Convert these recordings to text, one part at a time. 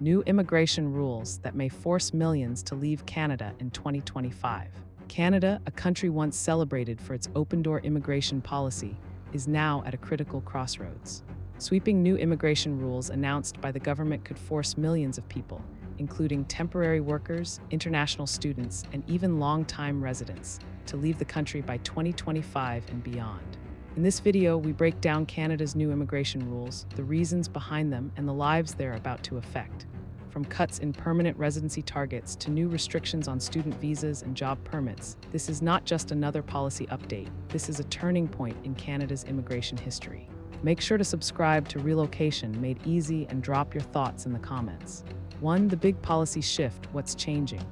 New immigration rules that may force millions to leave Canada in 2025. Canada, a country once celebrated for its open-door immigration policy, is now at a critical crossroads. Sweeping new immigration rules announced by the government could force millions of people, including temporary workers, international students, and even long-time residents, to leave the country by 2025 and beyond. In this video, we break down Canada's new immigration rules, the reasons behind them, and the lives they're about to affect. From cuts in permanent residency targets to new restrictions on student visas and job permits, this is not just another policy update. This is a turning point in Canada's immigration history. Make sure to subscribe to Relocation Made Easy and drop your thoughts in the comments. 1. The big policy shift, what's changing?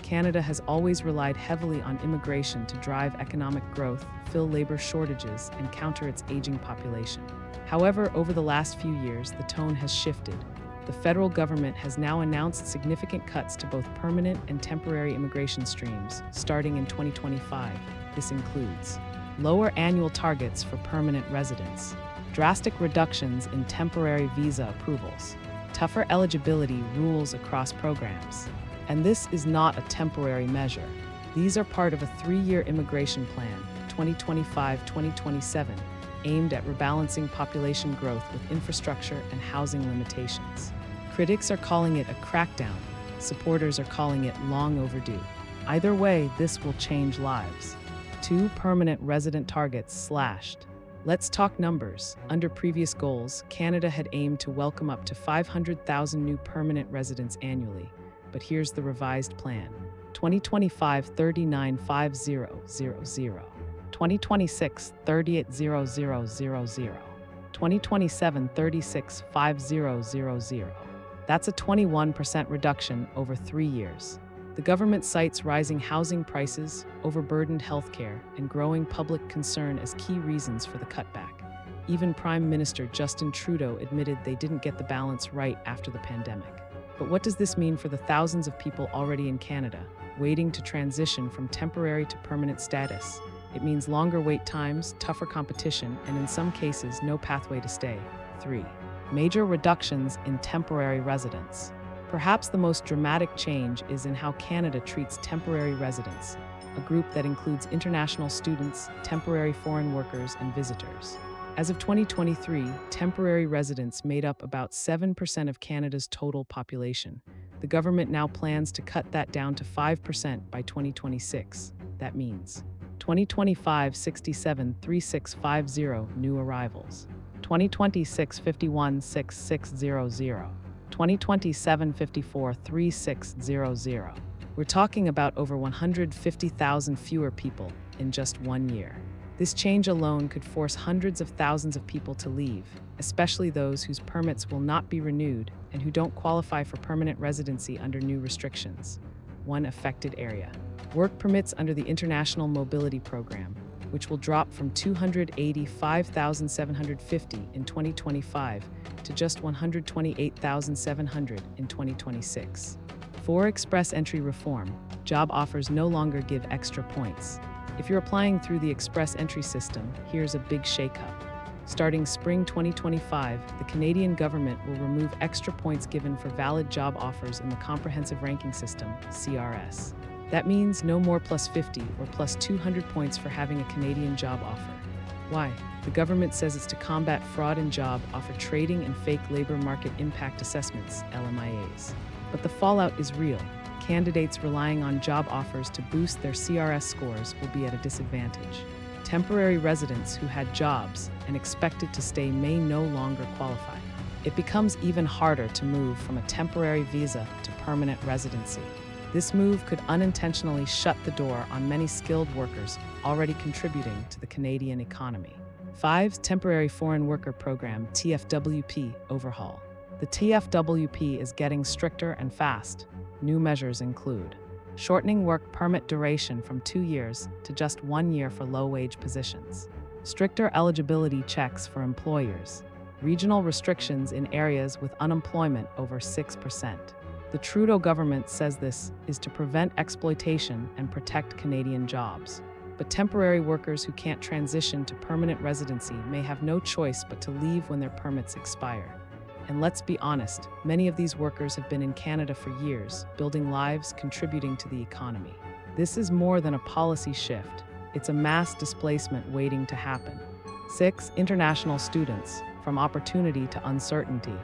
Canada has always relied heavily on immigration to drive economic growth, fill labor shortages, and counter its aging population. However, over the last few years, the tone has shifted. The federal government has now announced significant cuts to both permanent and temporary immigration streams, starting in 2025. This includes lower annual targets for permanent residents, drastic reductions in temporary visa approvals, tougher eligibility rules across programs. And this is not a temporary measure. These are part of a 3-year immigration plan, 2025-2027, aimed at rebalancing population growth with infrastructure and housing limitations. Critics are calling it a crackdown. Supporters are calling it long overdue. Either way, this will change lives. 2 permanent resident targets slashed. Let's talk numbers. Under previous goals, Canada had aimed to welcome up to 500,000 new permanent residents annually. But here's the revised plan. 2025 395000, 2026 380000, 2027 365000. That's a 21% reduction over 3 years. The government cites rising housing prices, overburdened healthcare, and growing public concern as key reasons for the cutback. Even Prime Minister Justin Trudeau admitted they didn't get the balance right after the pandemic. But what does this mean for the thousands of people already in Canada, waiting to transition from temporary to permanent status? It means longer wait times, tougher competition, and in some cases, no pathway to stay. 3. Major reductions in temporary residence. Perhaps the most dramatic change is in how Canada treats temporary residents, a group that includes international students, temporary foreign workers, and visitors. As of 2023, temporary residents made up about 7% of Canada's total population. The government now plans to cut that down to 5% by 2026. That means 2025 67 3650 new arrivals, 2026 51 6600, 2027 54 3600. We're talking about over 150,000 fewer people in just 1 year. This change alone could force hundreds of thousands of people to leave, especially those whose permits will not be renewed and who don't qualify for permanent residency under new restrictions. 1 affected area. Work permits under the International Mobility Program, which will drop from 285,750 in 2025 to just 128,700 in 2026. 4 express entry reform. Job offers no longer give extra points. If you're applying through the express entry system, here's a big shakeup. Starting spring 2025, the Canadian government will remove extra points given for valid job offers in the Comprehensive Ranking System, CRS. That means no more plus 50 or plus 200 points for having a Canadian job offer. Why? The government says it's to combat fraud in job offer trading and fake labor market impact assessments, LMIAs. But the fallout is real. Candidates relying on job offers to boost their CRS scores will be at a disadvantage. Temporary residents who had jobs and expected to stay may no longer qualify. It becomes even harder to move from a temporary visa to permanent residency. This move could unintentionally shut the door on many skilled workers already contributing to the Canadian economy. 5. Temporary Foreign Worker Program (TFWP) overhaul. The TFWP is getting stricter and fast. New measures include shortening work permit duration from 2 years to just 1 year for low-wage positions, stricter eligibility checks for employers, regional restrictions in areas with unemployment over 6%. The Trudeau government says this is to prevent exploitation and protect Canadian jobs. But temporary workers who can't transition to permanent residency may have no choice but to leave when their permits expire. And let's be honest, many of these workers have been in Canada for years, building lives, contributing to the economy. This is more than a policy shift. It's a mass displacement waiting to happen. 6. International students, from opportunity to uncertainty.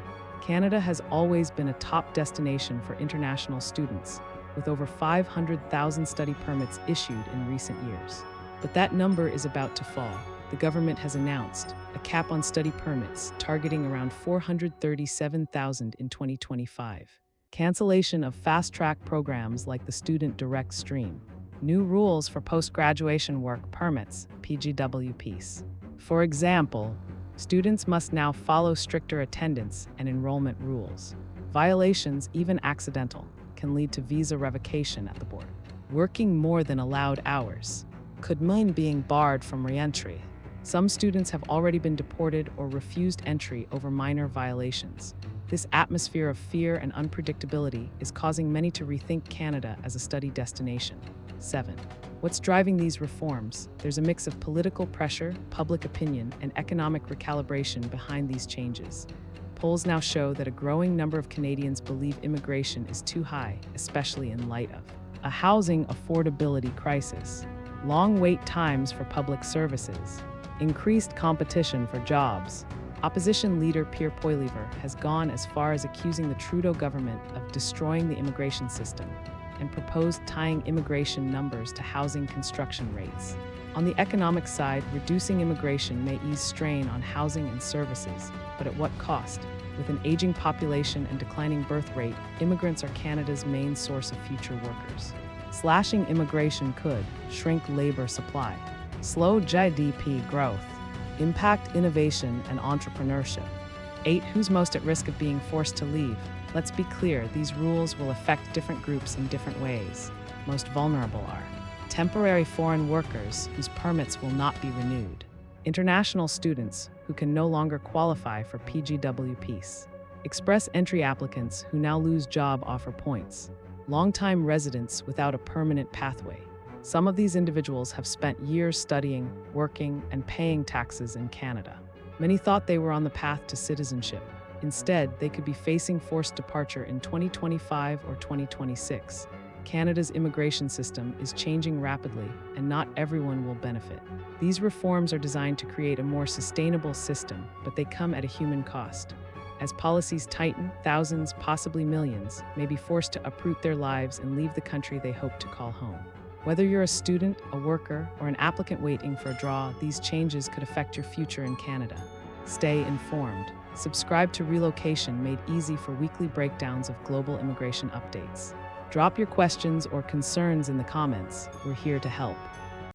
Canada has always been a top destination for international students, with over 500,000 study permits issued in recent years. But that number is about to fall. The government has announced a cap on study permits, targeting around 437,000 in 2025. Cancellation of fast-track programs like the Student Direct Stream. New rules for post-graduation work permits, PGWPs. For example, students must now follow stricter attendance and enrollment rules. Violations, even accidental, can lead to visa revocation at the border. Working more than allowed hours could mean being barred from re-entry. Some students have already been deported or refused entry over minor violations. This atmosphere of fear and unpredictability is causing many to rethink Canada as a study destination. 7. What's driving these reforms? There's a mix of political pressure, public opinion, and economic recalibration behind these changes. Polls now show that a growing number of Canadians believe immigration is too high, especially in light of a housing affordability crisis, long wait times for public services, increased competition for jobs. Opposition leader Pierre Poilievre has gone as far as accusing the Trudeau government of destroying the immigration system and proposed tying immigration numbers to housing construction rates. On the economic side, reducing immigration may ease strain on housing and services, but at what cost? With an aging population and declining birth rate, immigrants are Canada's main source of future workers. Slashing immigration could shrink labor supply, slow GDP growth, impact innovation and entrepreneurship. 8. Who's most at risk of being forced to leave? Let's be clear, these rules will affect different groups in different ways. Most vulnerable are temporary foreign workers whose permits will not be renewed, international students who can no longer qualify for PGWPs, express entry applicants who now lose job offer points, long-time residents without a permanent pathway. Some of these individuals have spent years studying, working, and paying taxes in Canada. Many thought they were on the path to citizenship. Instead, they could be facing forced departure in 2025 or 2026. Canada's immigration system is changing rapidly, and not everyone will benefit. These reforms are designed to create a more sustainable system, but they come at a human cost. As policies tighten, thousands, possibly millions, may be forced to uproot their lives and leave the country they hope to call home. Whether you're a student, a worker, or an applicant waiting for a draw, these changes could affect your future in Canada. Stay informed. Subscribe to Relocation, made easy for weekly breakdowns of global immigration updates. Drop your questions or concerns in the comments. We're here to help.